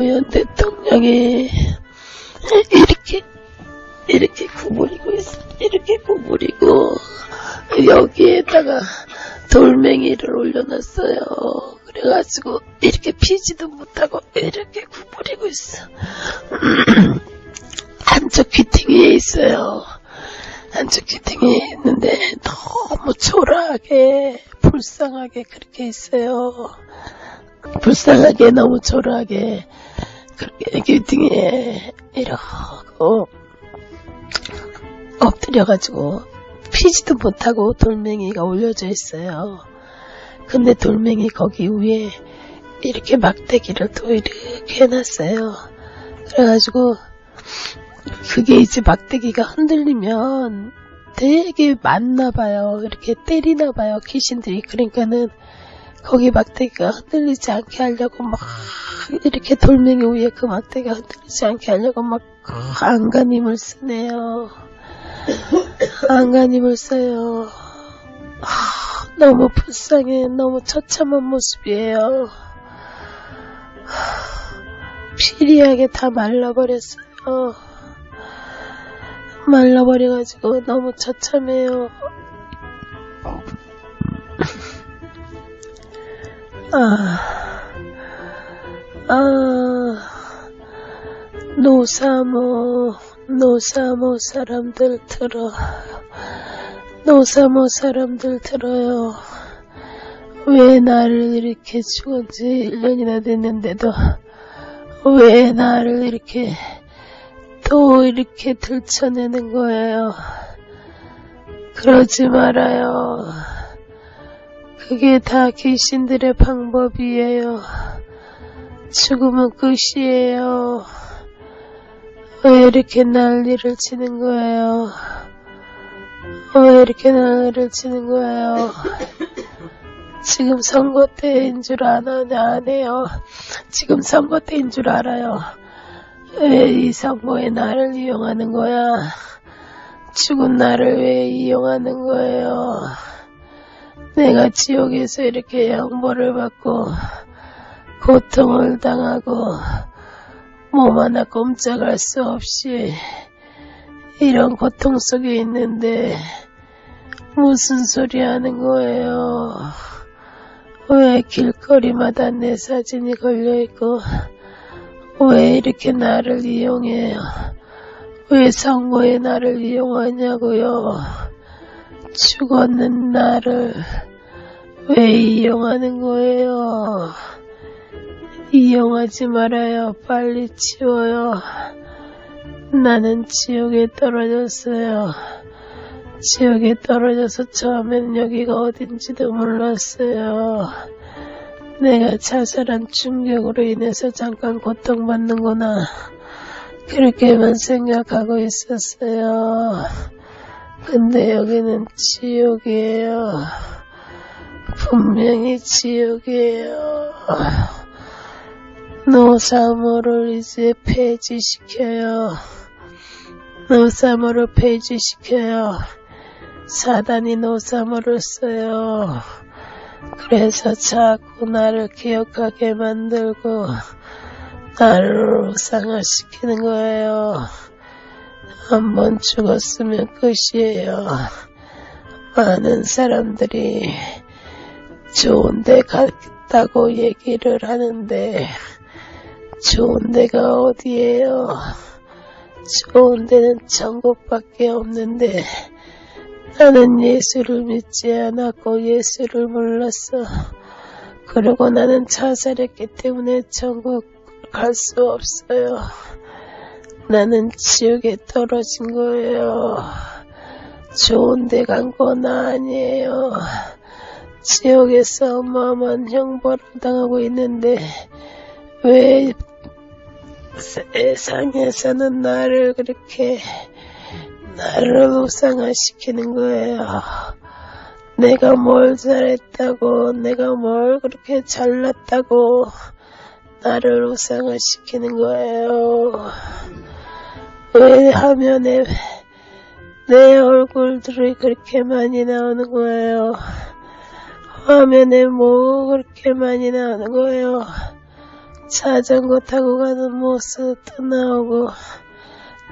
노무현 대통령이 이렇게 구부리고 있어. 이렇게 구부리고 여기에다가 돌멩이를 올려놨어요. 그래가지고 이렇게 피지도 못하고 이렇게 구부리고 있어. 한쪽 귀퉁이에 있어요. 한쪽 귀퉁이에 있는데 너무 초라하게 불쌍하게 그렇게 있어요. 불쌍하게 너무 초라하게 그렇게 귀퉁이에 이러고 엎드려가지고 피지도 못하고 돌멩이가 올려져 있어요. 근데 돌멩이 거기 위에 이렇게 막대기를 또 이렇게 해놨어요. 그래가지고 그게 이제 막대기가 흔들리면 되게 맞나봐요. 이렇게 때리나봐요, 귀신들이. 그러니까는 거기 막대기가 흔들리지 않게 하려고 막 이렇게 돌멩이 위에 그 막대기가 흔들리지 않게 하려고 막 안간힘을 쓰네요. 안간힘을 써요. 너무 불쌍해. 너무 처참한 모습이에요. 피리하게 다 말라버렸어요. 말라버려가지고 너무 처참해요. 노사모 사람들 들어. 노사모 사람들 들어요. 왜 나를 이렇게 죽은 지 1년이나 됐는데도 왜 나를 이렇게 또 이렇게 들춰내는 거예요. 그러지 말아요. 그게 다 귀신들의 방법이에요. 죽으면 끝이에요. 왜 이렇게 난리를 치는 거예요? 왜 이렇게 난리를 치는 거예요? 지금 선거 때인 줄 아네요. 지금 선거 때인 줄 알아요. 왜 이 선거에 나를 이용하는 거야? 죽은 나를 왜 이용하는 거예요? 내가 지옥에서 이렇게 양보를 받고 고통을 당하고 몸 하나 꼼짝할 수 없이 이런 고통 속에 있는데 무슨 소리 하는 거예요? 왜 길거리마다 내 사진이 걸려있고 왜 이렇게 나를 이용해요? 왜 선거에 나를 이용하냐고요? 죽었는 나를 왜 이용하는 거예요? 이용하지 말아요. 빨리 치워요. 나는 지옥에 떨어졌어요. 지옥에 떨어져서 처음엔 여기가 어딘지도 몰랐어요. 내가 자살한 충격으로 인해서 잠깐 고통받는구나. 그렇게만 생각하고 있었어요. 근데 여기는 지옥이에요. 분명히 지옥이에요. 노사모를 이제 폐지시켜요. 노사모를 폐지시켜요. 사단이 노사모를 써요. 그래서 자꾸 나를 기억하게 만들고 나를 우상화시키는 거예요. 한번 죽었으면 끝이에요. 많은 사람들이 좋은 데 갔다고 얘기를 하는데 좋은 데가 어디예요? 좋은 데는 천국밖에 없는데 나는 예수를 믿지 않았고 예수를 몰랐어. 그리고 나는 자살했기 때문에 천국 갈 수 없어요. 나는 지옥에 떨어진 거예요. 좋은 데 간 건 아니에요. 지옥에서 어마어마한 형벌을 당하고 있는데 왜 세상에서는 나를 그렇게 나를 우상화시키는 거예요. 내가 뭘 잘했다고 내가 뭘 그렇게 잘났다고 나를 우상화시키는 거예요. 왜 화면에 내 얼굴들이 그렇게 많이 나오는 거예요. 화면에 뭐 그렇게 많이 나오는 거예요. 자전거 타고 가는 모습도 나오고,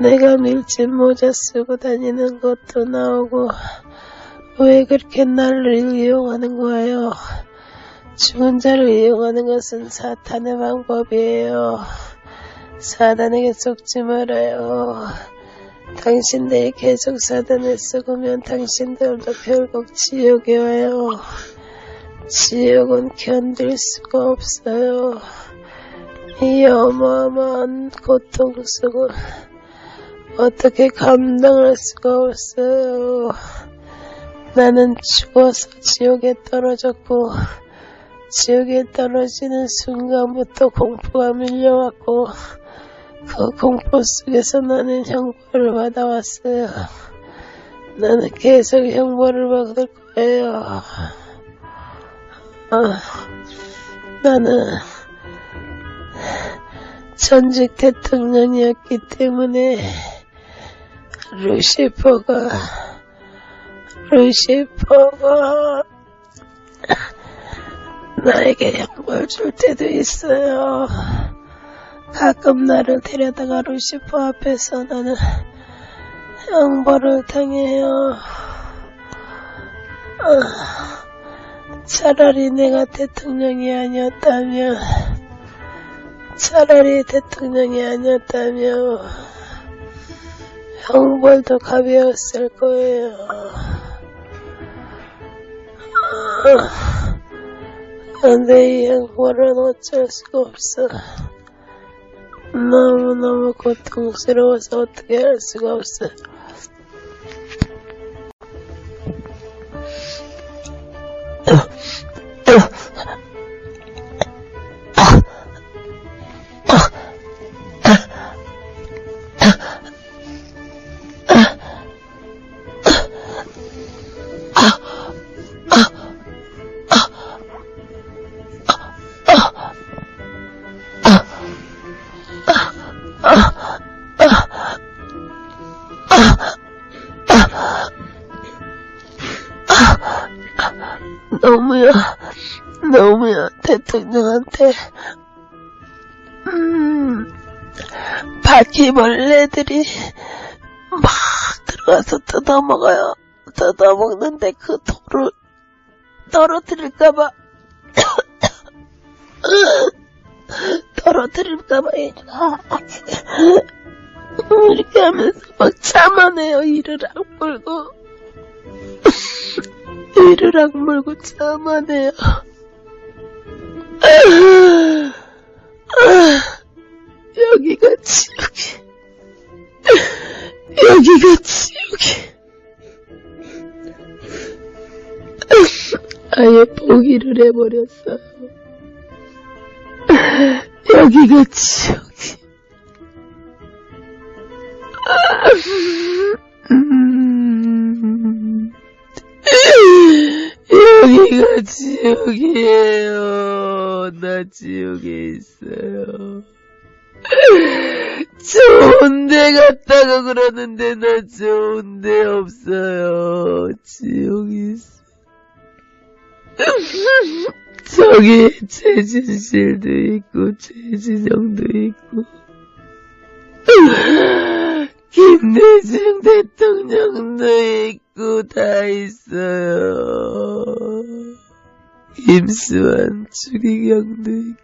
내가 밀짚 모자 쓰고 다니는 것도 나오고, 왜 그렇게 나를 이용하는 거예요? 죽은 자를 이용하는 것은 사탄의 방법이에요. 사단에게 속지 말아요. 당신들이 계속 사단에 썩으면 당신들도 결국 지옥에 와요. 지옥은 견딜 수가 없어요. 이 어마어마한 고통 속을 어떻게 감당할 수가 없어요. 나는 죽어서 지옥에 떨어졌고, 지옥에 떨어지는 순간부터 공포가 밀려왔고, 그 공포 속에서 나는 형벌을 받아왔어요. 나는 계속 형벌을 받을 거예요. 나는 전직 대통령이었기 때문에 루시퍼가 나에게 형벌 줄 때도 있어요. 가끔 나를 데려다가 루시퍼 앞에서 나는 형벌을 당해요. 차라리 내가 대통령이 아니었다면, 형벌도 가벼웠을 거예요. 근데 이 형벌은 어쩔 수가 없어. 너무너무 고통스러워서 어떻게 할 수가 없어. 너무야, 대통령한테, 바퀴벌레들이 막 들어가서 뜯어먹어요. 뜯어먹는데 그 돌을 떨어뜨릴까봐, 이렇게 하면서 막 참아내요. 이를 악물고 참아내요. 여기가 지옥이. 아예 포기를 해버렸어요. 여기가 지옥이. 여기가 지옥이에요. 나 지옥에 있어요. 좋은 데 갔다고 그러는데 나 좋은 데 없어요. 지옥이 있어. 저기 최진실도 있고 최진영도 있고 김대중 대통령도 있고 다 있어요. 김수환 추기경도 있고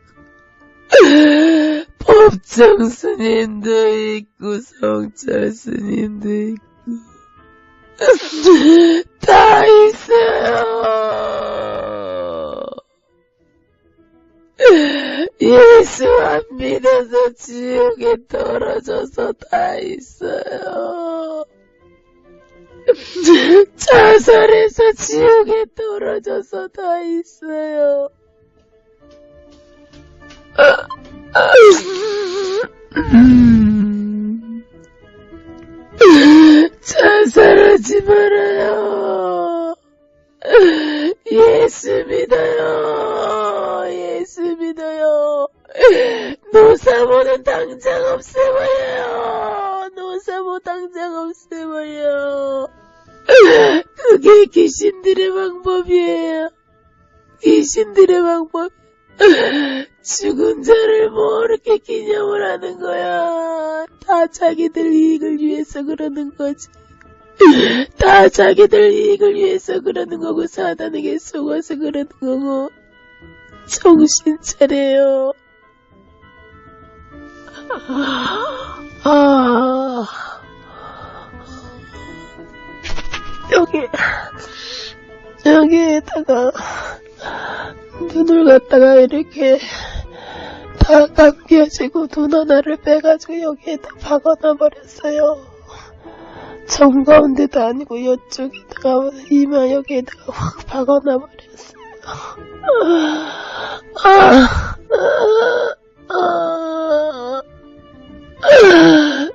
법정 스님도 있고 성찰 스님도 있고 다 있어요. 예수 안 믿어서 지옥에 떨어져서 다 있어요. 자살해서 지옥에 떨어져서 다 있어요. 자살하지 말아요. 예수 믿어요. 예수 믿어요. 노사모는 당장 없애버려요. 노사모 당장 없애버려요. 그게 귀신들의 방법이에요. 귀신들의 방법. 죽은 자를 뭐 이렇게 기념을 하는 거야. 다 자기들 이익을 위해서 그러는 거지. 다 자기들 이익을 위해서 그러는 거고 사단에게 속아서 그러는 거고. 정신 차려요. 여기에다가 눈을 갖다가 이렇게 다 감겨지고 눈 하나를 빼가지고 여기에다 박아놔 버렸어요. 정가운데도 아니고 이쪽에다가 이마 여기에다가 확 박아놔 버렸어요.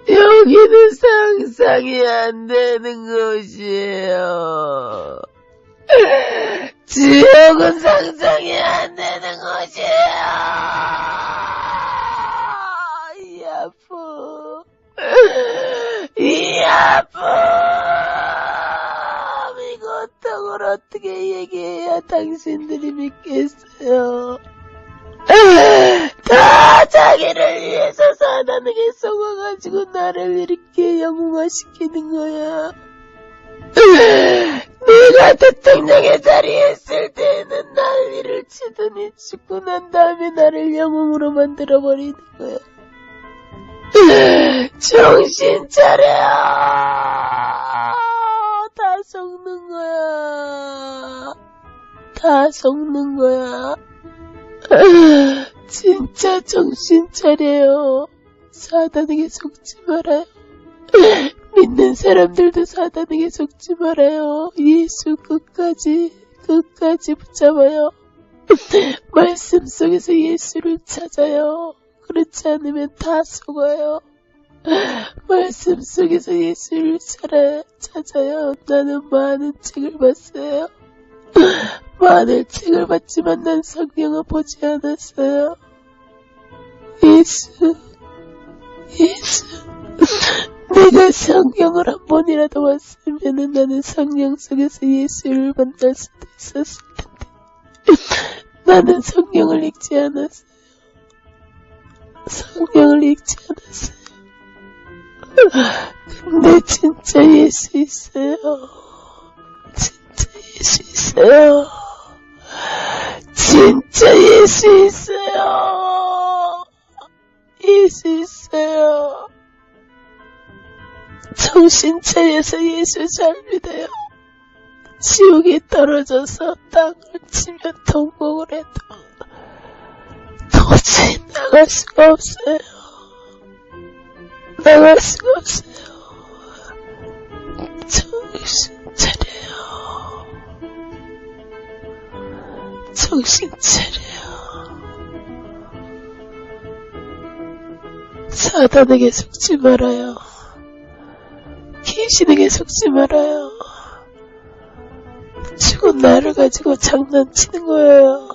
여기는 상상이 안 되는 곳이에요. 지옥은 상상이 안 되는 곳이에요. 이 아픔 이거 어떡을 어떻게 얘기해야 당신들이 믿겠어요. 다 자기를 위해서 사단에게 속아가지고 나를 이렇게 영웅화시키는 거야. 내가 대통령의 자리에 있을 때는 난리를 치더니 죽고 난 다음에 나를 영웅으로 만들어버리는 거야. 정신 차려. 다 속는 거야. 다 속는 거야. 진짜 정신 차려요. 사단에게 속지 말아요. 믿는 사람들도 사단에게 속지 말아요. 예수 끝까지 붙잡아요. 말씀 속에서 예수를 찾아요. 그렇지 않으면 다 속아요. 말씀 속에서 예수를 찾아요. 나는 많은 책을 봤어요. 많은 책을 봤지만 난 성경을 보지 않았어요. 예수. 내가 성경을 한 번이라도 봤으면 나는 성경 속에서 예수를 만날 수도 있었을 텐데. 나는 성경을 읽지 않았어요. 근데 진짜 예수 있어요. 진짜 예수 있어요. 정신 차려서 예수 잘 믿어요. 지옥에 떨어져서 땅을 치며 통곡을 해도 도저히 나갈 수가 없어요. 정신 차려요. 사단에게 속지 말아요. 귀신에게 속지 말아요. 죽은 나를 가지고 장난치는 거예요.